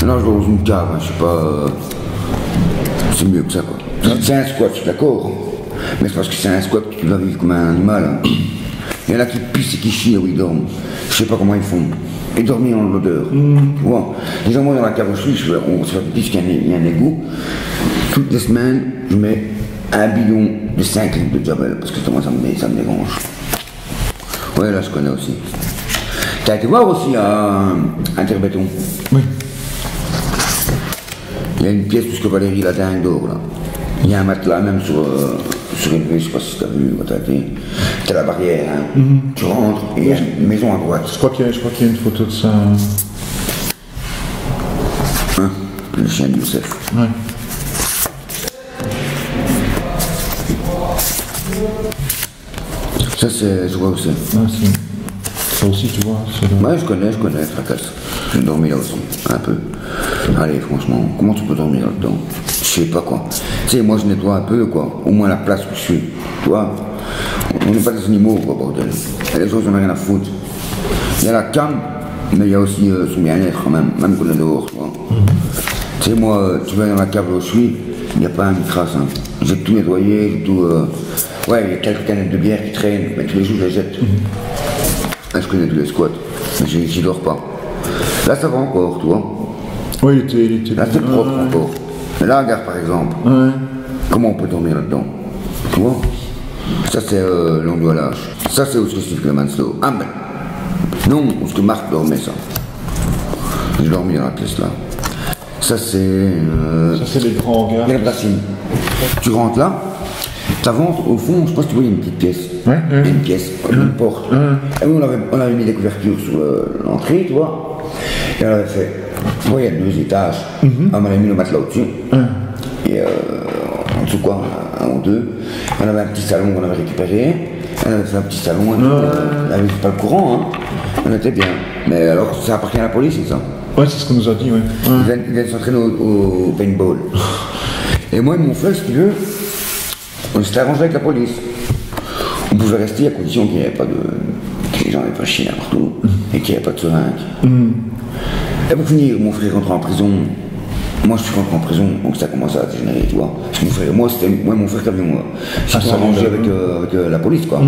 Maintenant, je dors dans une cave, hein, je sais pas. C'est mieux que ça, quoi. C'est un squat, je suis d'accord. Mais c'est parce que c'est un squat que tu dois vivre comme un animal. Hein. Il y en a qui pissent et qui chient où ils dorment. Je sais pas comment ils font. Et dormir dans l'odeur. Tu vois. Déjà, moi, dans la cave où je suis, on se fait pipi parce qu'il y a un égout. Toutes les semaines, je mets un bidon de 5 litres de Javel. Parce que moi, ça me dérange. Ouais, là, je connais aussi. T'as été voir aussi à Interbéton? Oui. Il y a une pièce puisque Valérie la dingue d'or là. Il y a un matelas même surélevé, je sais pas si t'as vu, t'as la barrière, hein. Tu rentres et il y a une maison à droite. Je crois qu'il y a une photo de ça. Hein, le chien de Youssef. Ouais. Ça c'est, je vois où c'est. Ah, ça aussi tu vois. Ouais, je connais, fracasse. J'ai dormi là aussi, un peu. Allez, franchement, comment tu peux dormir là-dedans? Je sais pas quoi. Tu sais, moi je nettoie un peu, quoi. Au moins la place où je suis. Tu vois? On n'est pas des animaux, quoi, bordel. Et les choses, on n'a rien à foutre. Il y a la cam, mais il y a aussi son bien-être, quand même qu'on est dehors, tu vois. Tu sais, moi, tu vas dans la cave où je suis, il n'y a pas un trace, hein. J'ai tout nettoyé, j'ai tout. Ouais, il y a quelques canettes de bière qui traînent, mais tous les jours je les jette. Là, je connais tous les squats, mais j'y dors pas. Là, ça va encore, tu vois. Oui, il était là, c'est propre encore. Mais là, regarde par exemple. Ouais. Comment on peut dormir là-dedans? Tu vois? Ça, c'est l'endroit lâche. Ça, c'est où ce que Steve Clemenceau. Ah, ben. Non, où ce que Marc dormait, ça. J'ai dormi dans la pièce là. Ça, c'est. Ça, c'est les grands gars. Les racines. Tu rentres là. T'avances au fond, je sais pas si tu vois, il y a une petite pièce. Ouais. Il y a une pièce, une porte. Et nous, on avait mis des couvertures sur l'entrée, tu vois. Et on avait fait. Tu vois, il y a 2 étages. On avait mis le matelas au-dessus. Et en dessous, quoi, un ou deux. On avait un petit salon qu'on avait récupéré. On avait fait un petit salon. On avait pas le courant, hein. On était bien. Mais alors, ça appartient à la police, c'est ça? Ouais, c'est ce qu'on nous a dit, ouais. Ils viennent s'entraîner au paintball. Et moi, ils m'ont fait, si tu veux. On s'était arrangé avec la police. On pouvait rester à condition qu'il n'y avait pas de. Que les gens n'avaient pas chié n'importe où et qu'il n'y avait pas de seringue. Et pour finir, mon frère rentre en prison. Moi, je suis rentré en prison, donc ça a commencé à dégénérer, tu vois. Parce que c'était mon frère qui avait moi. J'étais arrangé avec la police, quoi.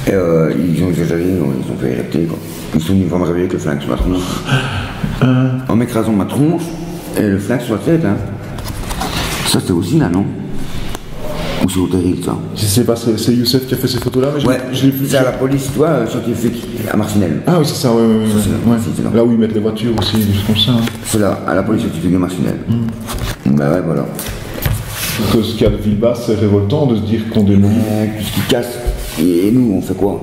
Et ils ont exagéré, ils ont fait éjecter, quoi. Ils sont venus me réveiller avec le flingue sur ma tronche. En m'écrasant ma tronche et le flingue sur la tête, hein. Ça, c'était aussi là, non? Ou c'est au terrible, ça? C'est Youssef qui a fait ces photos-là, mais ouais, je l'ai vu. C'est à la police, tu vois, scientifique, à Marcinelle. Ah oui, c'est ça, ouais. Là. Là où ils mettent les voitures aussi, des choses comme ça. Hein. C'est là, à la police scientifique de Marcinelle. Bah ouais, voilà. Que ce qu'il y a de Villebasse, c'est révoltant de se dire qu'on dénonce. Tout ce qui casse. Et nous, on fait quoi?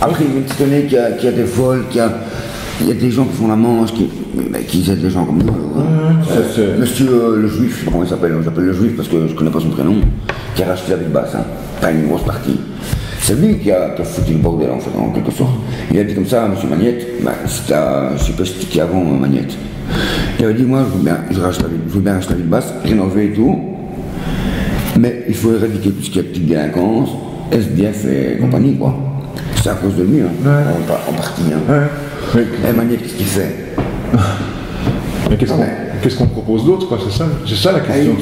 Après, il faut donner qu'il y a des vols, qu'il y a des gens qui font la manche, qui aident les gens comme nous. Monsieur le juif, comment il s'appelle? J'appelle le juif parce que je connais pas son prénom, qui a racheté la Villebasse, hein. Pas une grosse partie. C'est lui qui a foutu le bordel en fait, en quelque sorte. Il a dit comme ça à M. Magnette, je sais pas si c'était avant Magnette. Il avait dit, moi je veux bien racheter la Villebasse, rénover et tout, mais il faut éradiquer tout ce qui est petite délinquance, SDF et compagnie, quoi. C'est à cause de lui, hein, en partie. Hein. Et Magnette, qu'est-ce qu'il fait? Mais qu'est-ce qu'on propose d'autre, quoi? C'est ça la question.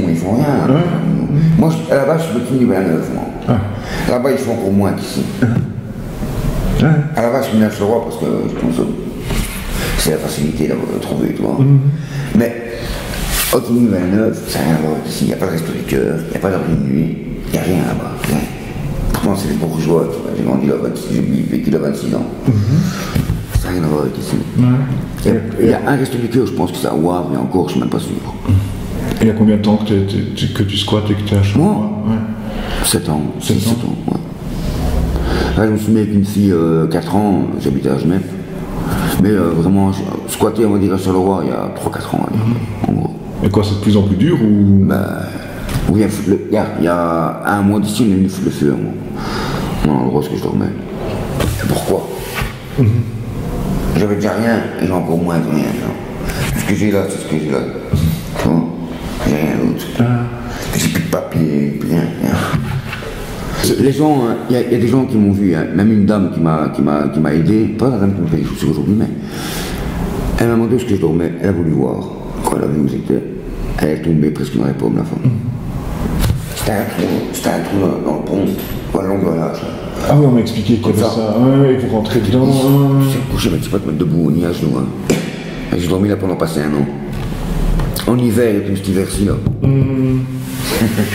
Ils font rien. Moi, à la base, je suis venu à Neuve, moi. Là-bas, ils font encore moins qu'ici. À la base, je suis venu à Charleroi parce que je pense que c'est la facilité de trouver, tu vois. Mais, au Villeneuve, c'est rien à voir ici. Il n'y a pas de resto du cœur, il n'y a pas d'abri de nuit, il n'y a rien là-bas. Pourtant, c'est des bourgeois. J'ai grandi là, j'ai vécu là 26 ans. Ça n'a rien à voir avec ici. Il y a un resto du cœur, je pense que c'est à Wavre, mais encore, je ne suis même pas sûr. Et il y a combien de temps que tu squattes et que tu es à Charleroi? Moi 7 ans. 7 ans, ouais. Là, je me suis mis avec une fille 4 ans, j'habitais à Genève. Mais vraiment, squatter, on va dire, à Charleroi, il y a 3-4 ans, en gros. Et quoi, c'est de plus en plus dur ou... Oui, il y a un mois d'ici, on est venu foutre le feu, dans l'endroit où je dormais. Et pourquoi? J'avais déjà rien, et j'ai encore moins de rien. Tout ce que j'ai là, c'est ce que j'ai là. Tu vois? J'ai rien d'autre. J'ai plus de papier, plus rien. Les gens, il y a des gens qui m'ont vu, hein, même une dame qui m'a aidé, pas la dame qui me fait les chaussures aujourd'hui, mais Elle m'a demandé où je dormais, elle a voulu voir. Quand elle a vu où j'étais, elle est tombée presque dans les pommes, la femme. C'était un trou dans le pont, à la longue relâche. Ah oui, on m'a expliqué qu'il y avait ça. Ouais, vous rentrez dedans. Je suis couché, mais tu peux pas te mettre debout, ni à genoux. Hein. J'ai dormi là pendant passé 1 an. En hiver, et puis cet hiver-ci, là.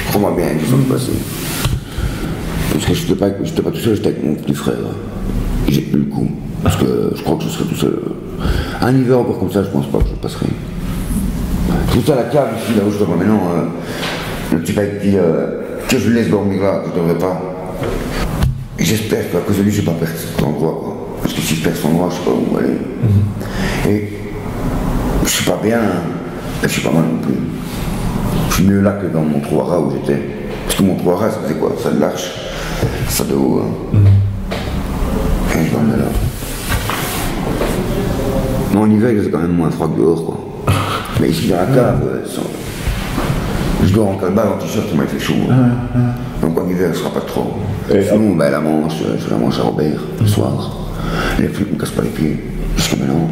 Crois-moi bien, ils sont passés. Parce que j'étais pas tout seul, j'étais avec mon petit frère. J'ai plus le coup. Parce que je crois que je serais tout seul. Un hiver encore comme ça, je pense pas que je passerai. Tout ça, la cave ici, là où je dors maintenant, le petit mec dit que je laisse dormir là, que je ne devrais pas. Et j'espère qu'à cause de lui, je ne vais pas perdre cet endroit, quoi. Parce que si je perds cet endroit, je ne sais pas où aller. Et je suis pas bien, et je suis pas mal non plus. Je suis mieux là que dans mon trou à rats où j'étais. Parce que mon trou à rats, ça faisait quoi? Ça de l'arche, ça de haut. Hein. Et je dormais là. Mais en hiver, il faisait quand même moins froid que dehors, quoi. Mais ici, dans la cave, je dors en calbar, en t-shirt, il m'a fait chaud. Donc en hiver, ce sera pas trop. Sinon, ben, la manche, je la mange à Robert, le soir. Les flics ne me cassent pas les pieds, jusqu'à maintenant.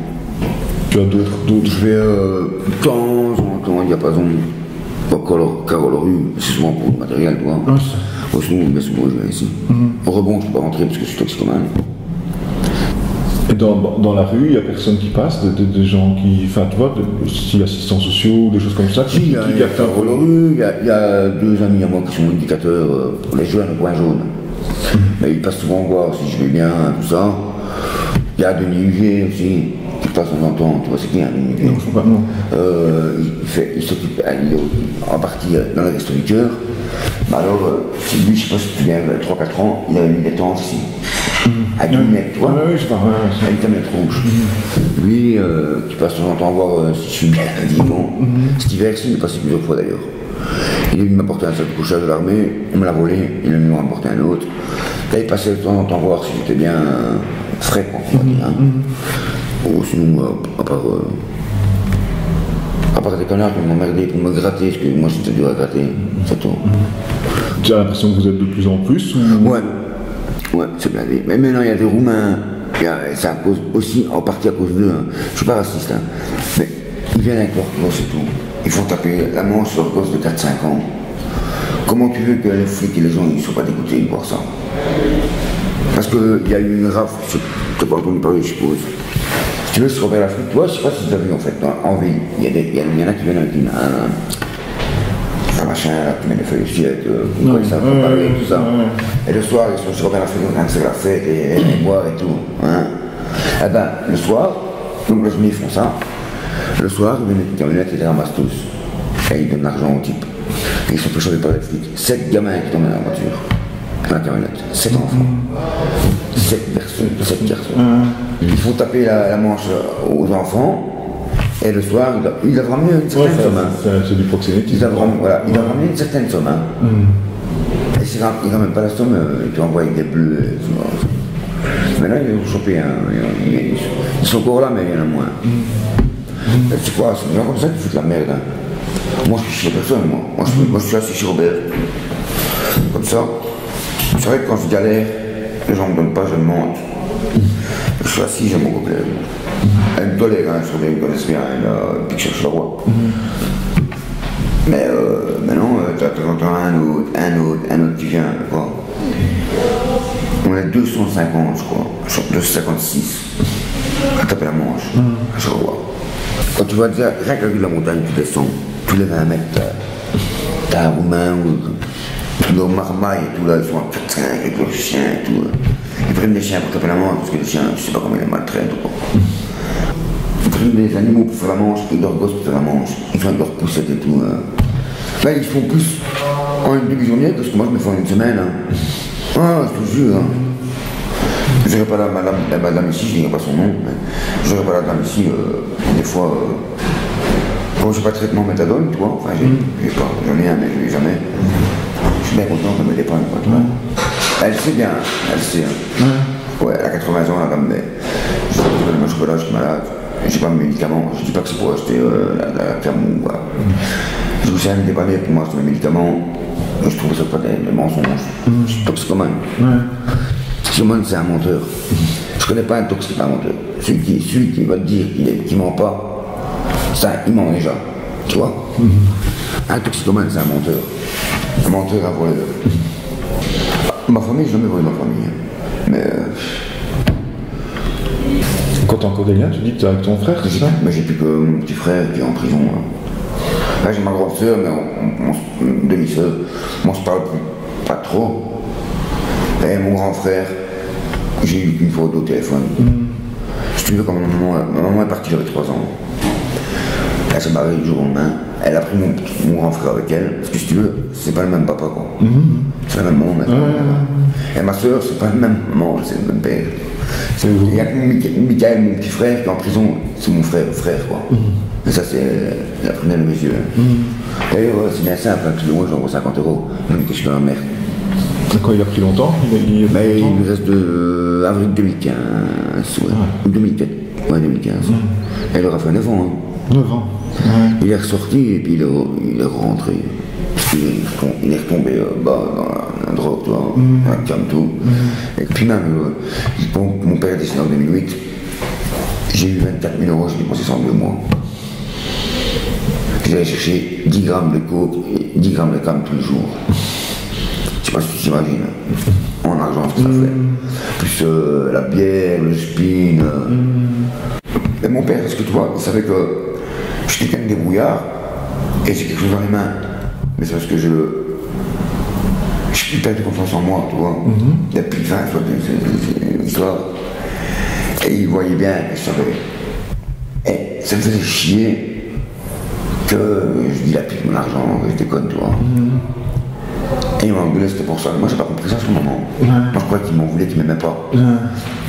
Tu as d'autres? Je vais de temps en temps, il n'y a pas besoin. Carole rue, c'est souvent pour le matériel, tu vois. Sinon, mais souvent, je vais ici. Au rebond, je ne peux pas rentrer parce que je suis toxicomane. Et dans la rue, il n'y a personne qui passe, de gens qui. Enfin, tu vois, style assistants sociaux, des choses comme ça. Si, il y a Carole rue, il y a 2 amis à moi qui sont indicateurs pour les jeunes au point jaune. Mais ils passent souvent voir si je vais bien, tout ça. Il y a Denis Huvier aussi, qui passe de temps en temps. Tu vois, c'est qui un Denis Huvier? Non, je ne sais pas, non. Il s'occupe, il est en partie dans les restos du cœur. Bah alors, c'est lui, je ne sais pas si tu viens, 3-4 ans, il avait mis des tentes ici. Avec une lunette, tu vois. Oui, je sais pas. Avec ta lunette rouge. Lui, qui passe de temps en temps voir si je suis bien, vivant. Cet hiver-ci, il est passé plusieurs fois d'ailleurs. Il est venu m'apporter un sac de couchage de l'armée, on me l'a volé, il est venu m'en apporter un autre. Là, il passait de temps en temps voir si j'étais bien frais, quoi, on va dire. Hein. Ou sinon, à part des connards qui m'emmerdaient pour me gratter, parce que moi j'étais dur à gratter, c'est tout. Tu as l'impression que vous êtes de plus en plus ou... Ouais, c'est blindé. Mais maintenant, il y a des Roumains, c'est aussi en partie à cause d'eux. Hein. Je ne suis pas raciste, hein. Mais ils viennent avec leur gosse et tout. Ils font taper la manche sur leur gosse de 4-5 ans. Comment tu veux que les flics et les gens ne soient pas dégoûtés de voir ça? Parce qu'il y a eu une rafle, je n'ai pas entendu parler, je suppose. Si tu veux, c'est Robert Lafitte. Toi, je ne sais pas si tu as vu en fait, en ville. Il y en a qui viennent avec un machin là, qui met des feuilles aussi avec ça, pour parler, tout ça. Et le soir, ils sont sur Robert Lafitte, on se la fête et boire et tout. Hein. Et ben, le soir, donc les amis font ça. Le soir, ils viennent avec une camionnette et ils les ramassent tous. Et ils donnent l'argent au type. Et ils sont fait choper par les flics. 7 gamins qui tombent dans la voiture. Dans la camionnette. 7 enfants. 7 personnes, 7 garçons. Ils font taper la manche aux enfants. Et le soir, ils doivent ramener une certaine somme. C'est du proxénétisme. Ils doivent ramener une certaine somme. Et ils ne ramènent pas la somme, ils te renvoient avec des bleus. Maintenant, ils ont chopé. Ils sont encore là, mais il y en a moins. C'est quoi? C'est des gens comme ça qui foutent la merde. Hein. Moi, je suis chez personne, moi. Moi, je suis assis chez Robert. Comme ça. C'est vrai que quand je galère, les gens ne me donnent pas, je demande. Je suis assis, j'ai mon copain. Elle me tolère, hein, ils me connaissent bien, puis que je cherche le roi. Mais maintenant, tu as de temps en temps un autre qui vient, quoi. On est 250, je crois, 256, à taper la manche, je revois. Quand tu vois déjà, rien que la vue de la montagne, tu descends, tous les 20 mètres, t'as un Roumain ou leur marmaille et tout là, ils sont en 4-5 avec leurs chiens et tout. Ils prennent des chiens pour taper la manche, parce que les chiens, je sais pas comment ils les maltraitent ou quoi. Ils prennent des animaux pour faire la manche, et leurs gosses pour faire la manche, ils font avec leurs poussettes et tout. Là, ils font plus en une demi-journée, parce que moi je me fais en une semaine. Hein. Ah, je te jure. Hein. Je dirais pas la madame ici, je dirais pas son nom, mais je dirais pas la dame ici, des fois. Bon, j'ai pas de traitement méthadone, tu vois, enfin j'en ai un, mais je l'ai jamais. Je suis bien content qu'elle me dépanne, quoi, tu vois. Elle sait bien, elle sait. Hein. Ouais, elle a 80 ans, la dame, mais je sais pas de chocolat, je suis malade, j'ai pas de médicaments, je dis pas que c'est pour acheter la Clermont, quoi. Je vous sais me dépanner pour moi, c'est mes médicaments, je trouve ça pas des mensonges. Je suis toxicomane. Toxicomane, c'est un menteur. Je Je connais pas un toxique, un menteur. Celui qui va te dire qu'il ment pas, ça, il ment déjà. Tu vois. Un toxicomane, c'est un menteur. Un menteur, un voleur. Ma famille, j'ai jamais volé ma famille. Mais. Quand t'as encore des liens, tu dis que t'es avec ton frère, c'est ça? Mais j'ai plus que mon petit frère qui est en prison. Là, j'ai ma grande soeur, mais demi-sœur. On se parle pas trop. Et mon grand frère, j'ai eu une fois au téléphone. Si tu veux, quand ma maman est partie, j'avais 3 ans. Elle s'est barrée du jour au lendemain. Elle a pris mon grand frère avec elle. Parce que si tu veux, c'est pas le même papa, quoi. C'est le même maman, maintenant. Et ma soeur, c'est pas le même maman, c'est le même père. Il y a Michael, mon petit frère, qui est en prison, c'est mon frère, quoi. Et ça, c'est la prunelle de mes yeux. D'ailleurs, c'est bien simple, hein, tous les mois, j'envoie 50 €. Même que je suis dans la merde. Quand il a pris longtemps? Il nous reste de avril 2015, ouais. Ou 2004. Ouais, 2015. Elle aura fait 9 ans. Hein. 9 ans. Il est ressorti et puis il est rentré. Il est retombé dans la drogue, tu vois, dans la cam, tout. Et puis même, mon père est décédé en 2008. J'ai eu 24 000 €, j'ai dépensé ça en 2 mois. J'allais chercher 10 grammes de coke et 10 grammes de cam tous les jours. Je sais pas si tu t'imagines, en argent ce que ça fait. Plus la bière, le spin. Mais mon père, est-ce que tu vois, il savait que j'étais quand même débrouillard et j'ai quelque chose dans les mains. Mais c'est parce que je perds de confiance en moi, tu vois. Depuis 20 fois, c'est l'histoire. Et il voyait bien que je savais. Et ça me faisait chier que je dilapide mon argent, que je déconne, tu vois. Et il m'a engueulé, c'était pour ça. Moi, j'ai pas compris ça à ce moment. Moi, je crois qu'il m'en voulait, qu'il m'aimait pas.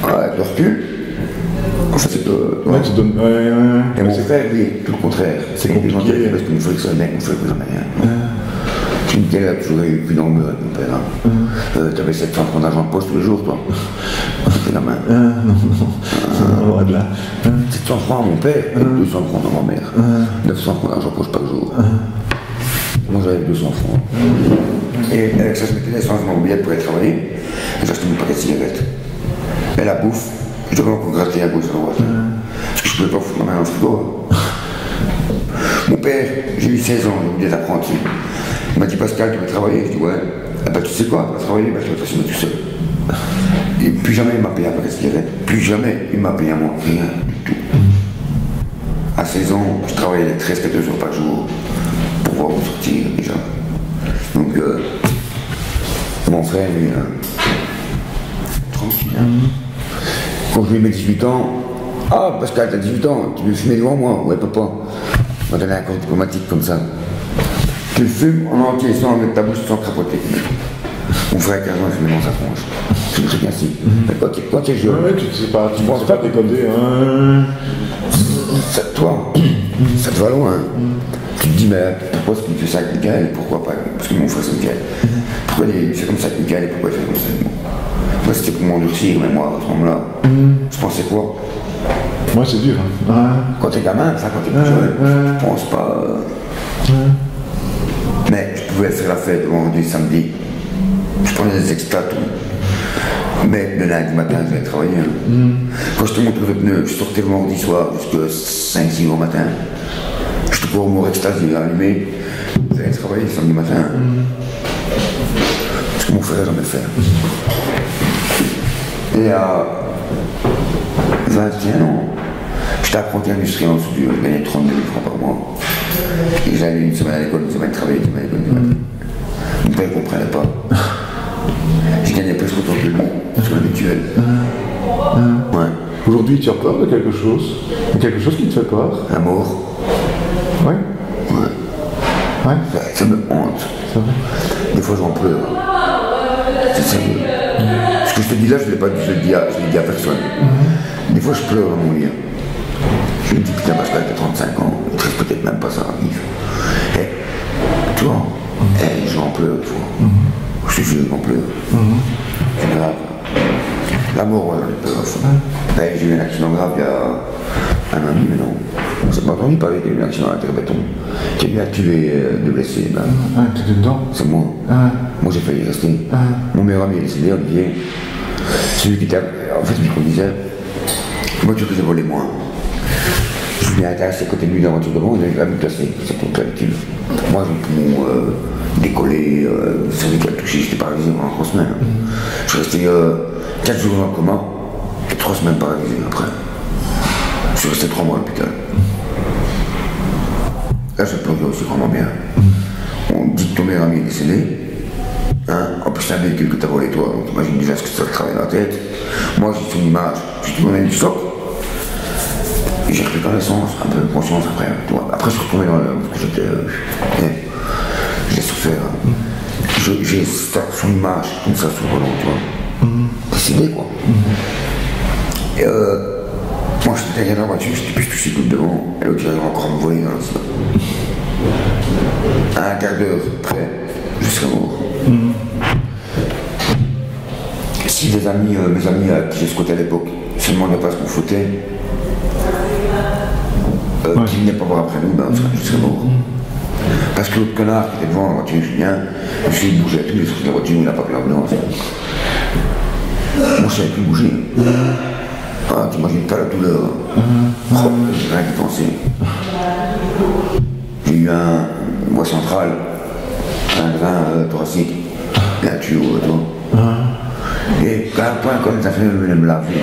Avec le recul, en fait, c'est que. Et mon frère, lui, tout le contraire. C'est compliqué. Parce qu'il me fallait que ça mec, il me fallait que jamais rien. Nickel a toujours eu plus d'angle avec mon père. T'avais 700 francs d'argent de poche tous les jours, toi. C'était la main. Loin de là. 700 francs à mon père et 200 francs à ma mère. 900 francs d'argent de poche par jour. Moi j'avais 200 francs. Et avec ça, je mettais des dans mon billet pour aller travailler. Et j'achetais mon paquet de cigarettes. Et la bouffe, je devais encore gratter à gauche à droite. Parce que je pouvais pas foutre ma main dans le frigo. Mon père, j'ai eu 16 ans, j'ai eu des apprentis. Il m'a dit Pascal, tu veux travailler? Je dis ouais. Ah bah tu sais quoi, tu vas travailler, bah je vais t'assumer tout seul. Et plus jamais il m'a payé un paquet de cigarettes. Plus jamais il m'a payé à moi, rien du tout. À 16 ans, je travaillais 13-14 heures par jour pour pouvoir me sortir déjà. Donc mon frère, lui, tranquille. Quand je lui mets 18 ans, ah Pascal, t'as 18 ans, tu veux fumer devant moi? Ouais papa. On m'a donné un compte diplomatique comme ça. Tu fumes en entier sans mettre ta bouche sans crapoter. Mon frère, 15 ans, il fumait dans sa tronche. C'est le truc ainsi. Quand tu es jeune. Ouais, tu sais pas, tu penses pas déconner. Toi, ça te va loin. Tu te dis, mais pourquoi est-ce qu'il fait ça avec Michael? Pourquoi pas? Parce que mon frère, c'est Michael. Pourquoi il fait comme ça avec Michael et pourquoi il fait comme ça avec moi? Moi, c'était pour m'endurcir, mais moi, à ce moment-là, je pensais quoi? Moi, c'est dur. Quand t'es gamin, ça, quand t'es plus jeune, je pense pas. Mais je pouvais faire la fête le vendredi, samedi. Je prenais des extras, tout. Mais le lundi matin, je vais travailler. Quand je te montre le pneu, je sortais le vendredi soir jusqu'à 5-6 h matin. Je te cours au mot extase, il est allumé. J'allais travailler le samedi matin. Parce que mon frère n'a jamais fait. Et à 21 ans, j'étais apprenti industriel en soudure, je gagnais 32 000 francs par mois. Et j'allais une semaine à l'école, une semaine travailler, une semaine à l'école, une semaine. Mon père ne comprenait pas. Je gagnais presque autant que lui, sur l'habituel. Ouais. Aujourd'hui, tu as peur de quelque chose? Quelque chose qui te fait peur? La mort. Ouais. Ouais. Ça me hante. C'est vrai. Des fois, j'en pleure. C'est sérieux. Ce que je te dis là, je ne l'ai pas dit, je l'ai dit à personne. Des fois, je pleure dans mon lit. Je me dis, putain, Pascal, t'as 35 ans, il te reste peut-être même pas ça à vivre. Et, tu vois, j'en pleure, tu vois. Je te jure, j'en pleure. C'est grave. La mort, ouais, j'en ai peur. J'ai eu un accident grave il y a un an et demi, mais non. On s'est pas entendu parler qu'il y a eu un accident à Interbéton. Qui a eu à tuer 2 blessés. T'étais dedans? C'est moi. Moi, j'ai failli rester. Mon meilleur ami est décédé, Olivier. Celui qui était. En fait, ce qu'on disait. La voiture que j'ai volée, moi. Je suis bien intéressé à côté de lui dans la voiture devant, il avait vu passer, c'est pour calcul. Moi, j'ai le poumon décollé, ça avait qu'à toucher, j'étais paralysé pendant 3 semaines. Je suis resté 4 jours dans le coma, et 3 semaines paralysé après. Je suis resté 3 mois à l'hôpital. Là, je pleurais aussi vraiment bien. On dit que ton meilleur ami est décédé. Hein, en plus, c'est un véhicule que tu as volé toi, donc imagine déjà ce que ça te travaille dans la tête. Moi, j'ai son image, j'ai tout donné du choc. Et j'ai repris connaissance, un peu de conscience après. Tu vois. Après, je suis retourné dans le. Parce que j'étais. J'ai souffert. J'ai son image, comme ça, sur le volant, tu vois. Décédé, quoi. Et moi, j'étais derrière la voiture, j'étais plus touché que devant. Et l'autre, il arrive encore à me voler dans l'instant. À un quart d'heure près, je serais mort. Si des amis, mes amis à qui j'ai squatté à l'époque, se demandaient pas ce qu'on foutait, qui venaient pas voir après nous, ben je serais mort. Parce que l'autre connard qui était devant la voiture, Julien, il bougeait tous les trucs de la voiture, il n'a pas pris l'ambulance. Moi je savais plus bouger. Ah, t'imagines pas la douleur. J'ai rien qui pensait. J'ai eu une voie centrale, un grain thoracique, et un tuyau, tu vois. Et à un point, comme ça fait me laver,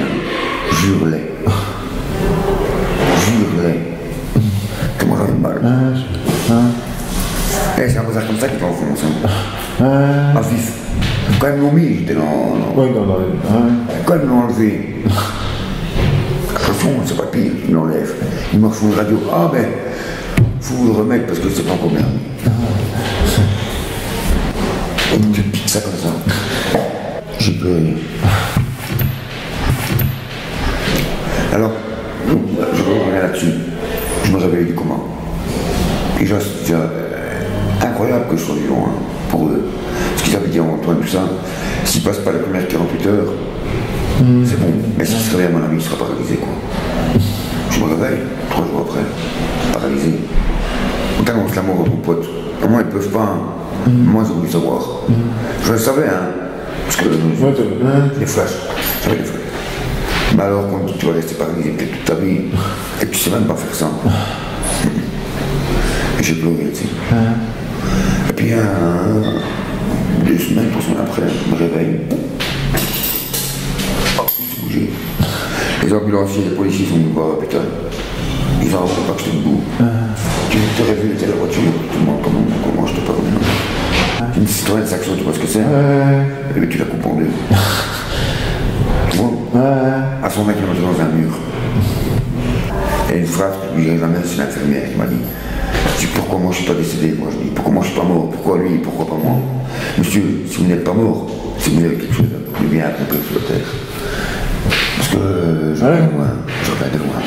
j'hurlais. Comment j'avais mal. Et c'est un hasard comme ça qui t'enfonce. À vif. Quand ils m'ont mis, j'étais dans. Quand ils m'ont enlevé. Attention, c'est pas pire, ils l'enlèvent. Ils me refont une radio. Ah ben, faut vous le remettre parce que c'est pas encore bien. Et tu piques ça comme ça. J'ai pleuré. Alors, je reviens là-dessus. Je me réveille du coma. Et c'est incroyable que je sois vivant, hein, pour eux. Ce qu'ils avaient dit à Antoine, tout ça, s'il passe pas les premières 48 heures, c'est bon. Mais s'il se réveille, à mon avis, il sera paralysé, quoi. Je me réveille, 3 jours après, paralysé. On t'annonce la mort à ton pote. Comment ils peuvent pas, hein. Moi, j'ai voulu savoir. Je le savais, hein. Parce que les flashs, j'avais des flashs. Mais alors, quand tu vas rester paralysé peut-être toute ta vie, et tu sais même pas faire ça. Et j'ai pleuré, tu sais. Et puis, 2 semaines, 3 semaines après, je me réveille. Oh, j'ai bougé. Les ambulanciers, les policiers sont venus me voir à l'hôpital. Ils ont avoué pas que j'étais debout. Tu t'aurais vu la voiture, tout le monde, comment je te parle. Une Citroën Saxo, tu vois ce que c'est? Mais tu la coupes en deux. Tu vois? À son mec, il m'a dans un mur. Et une phrase que je ne dirai jamais, c'est l'infirmière qui m'a dit. Je dis pourquoi moi je suis pas décédé? Moi je dis pourquoi moi je suis pas mort? Pourquoi lui? Pourquoi pas moi? Monsieur, si vous n'êtes pas mort, c'est que vous avez quelque chose de bien accompli sur la terre. Parce que je regarde de loin.